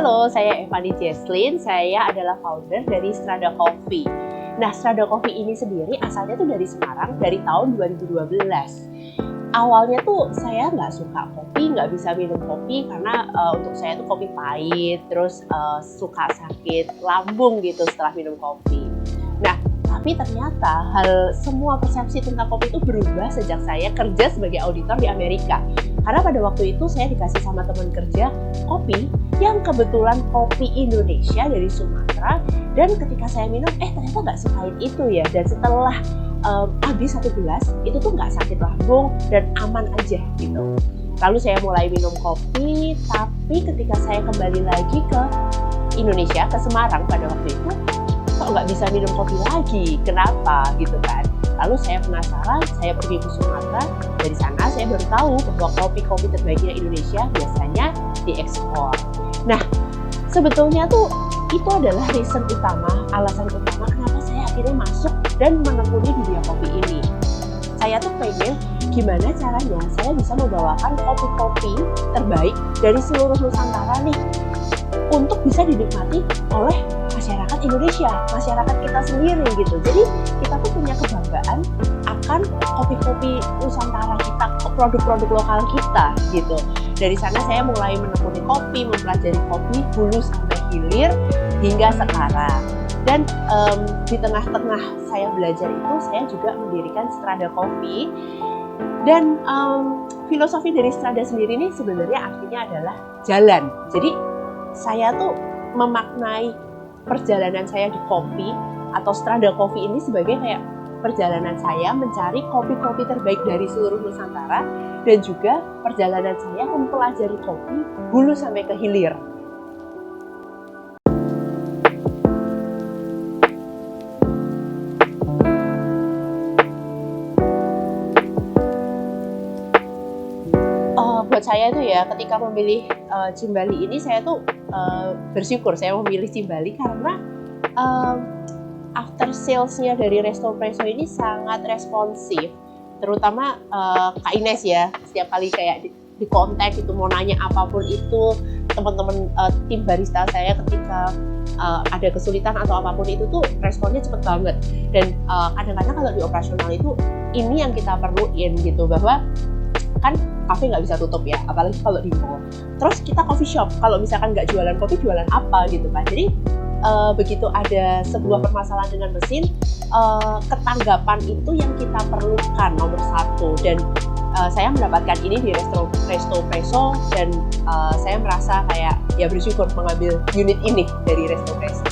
Halo, saya Evani Jesslyn, saya adalah founder dari Strada Coffee. Nah, Strada Coffee ini sendiri asalnya tuh dari Semarang, dari tahun 2012. Awalnya tuh saya nggak suka kopi, nggak bisa minum kopi karena untuk saya tuh kopi pahit, terus suka sakit lambung gitu setelah minum kopi. Nah, tapi ternyata semua persepsi tentang kopi itu berubah sejak saya kerja sebagai auditor di Amerika. Karena pada waktu itu saya dikasih sama teman kerja kopi yang kebetulan kopi Indonesia dari Sumatera, dan ketika saya minum, ternyata nggak sepahit itu ya. Dan setelah habis 1 gelas, itu tuh nggak sakit lambung dan aman aja gitu. Lalu saya mulai minum kopi, tapi ketika saya kembali lagi ke Indonesia, ke Semarang pada waktu itu, kok nggak bisa minum kopi lagi, kenapa gitu kan. Lalu saya penasaran, saya pergi ke Sumatera. Dari sana saya baru tahu bahwa kopi-kopi terbaiknya Indonesia biasanya diekspor. Nah, sebetulnya tuh itu adalah alasan utama kenapa saya akhirnya masuk dan menekuni dunia kopi ini. Saya tuh pengen gimana caranya saya bisa membawakan kopi-kopi terbaik dari seluruh Nusantara nih untuk bisa dinikmati oleh masyarakat Indonesia, masyarakat kita sendiri gitu. Jadi kita tuh punya kebanggaan akan kopi-kopi Nusantara kita, produk-produk lokal kita gitu. Dari sana saya mulai menekuni kopi, mempelajari kopi hulu sampai hilir hingga sekarang. Dan di tengah-tengah saya belajar itu, saya juga mendirikan Strada Coffee. Dan filosofi dari Strada sendiri ini sebenarnya artinya adalah jalan. Jadi saya tuh memaknai perjalanan saya di kopi atau Strada Coffee ini sebagai kayak perjalanan saya mencari kopi-kopi terbaik dari seluruh Nusantara, dan juga perjalanan saya mempelajari kopi hulu sampai ke hilir. Buat saya itu ya, ketika memilih Cimbali ini, saya tuh bersyukur saya memilih Cimbali karena after sales-nya dari Resto Presso ini sangat responsif, terutama Kak Ines ya. Setiap kali kayak di kontak itu mau nanya apapun itu, teman-teman tim barista saya ketika ada kesulitan atau apapun itu tuh responnya cepet banget. Dan kadang-kadang kalau di operasional itu ini yang kita perluin gitu, bahwa kan kafe nggak bisa tutup ya, apalagi kalau di mall. Terus kita coffee shop, kalau misalkan nggak jualan kopi, jualan apa gitu kan. Jadi begitu ada sebuah permasalahan dengan mesin, ketanggapan itu yang kita perlukan nomor satu. Dan saya mendapatkan ini di Resto Presso, dan saya merasa kayak ya bersyukur mengambil unit ini dari Resto Presso.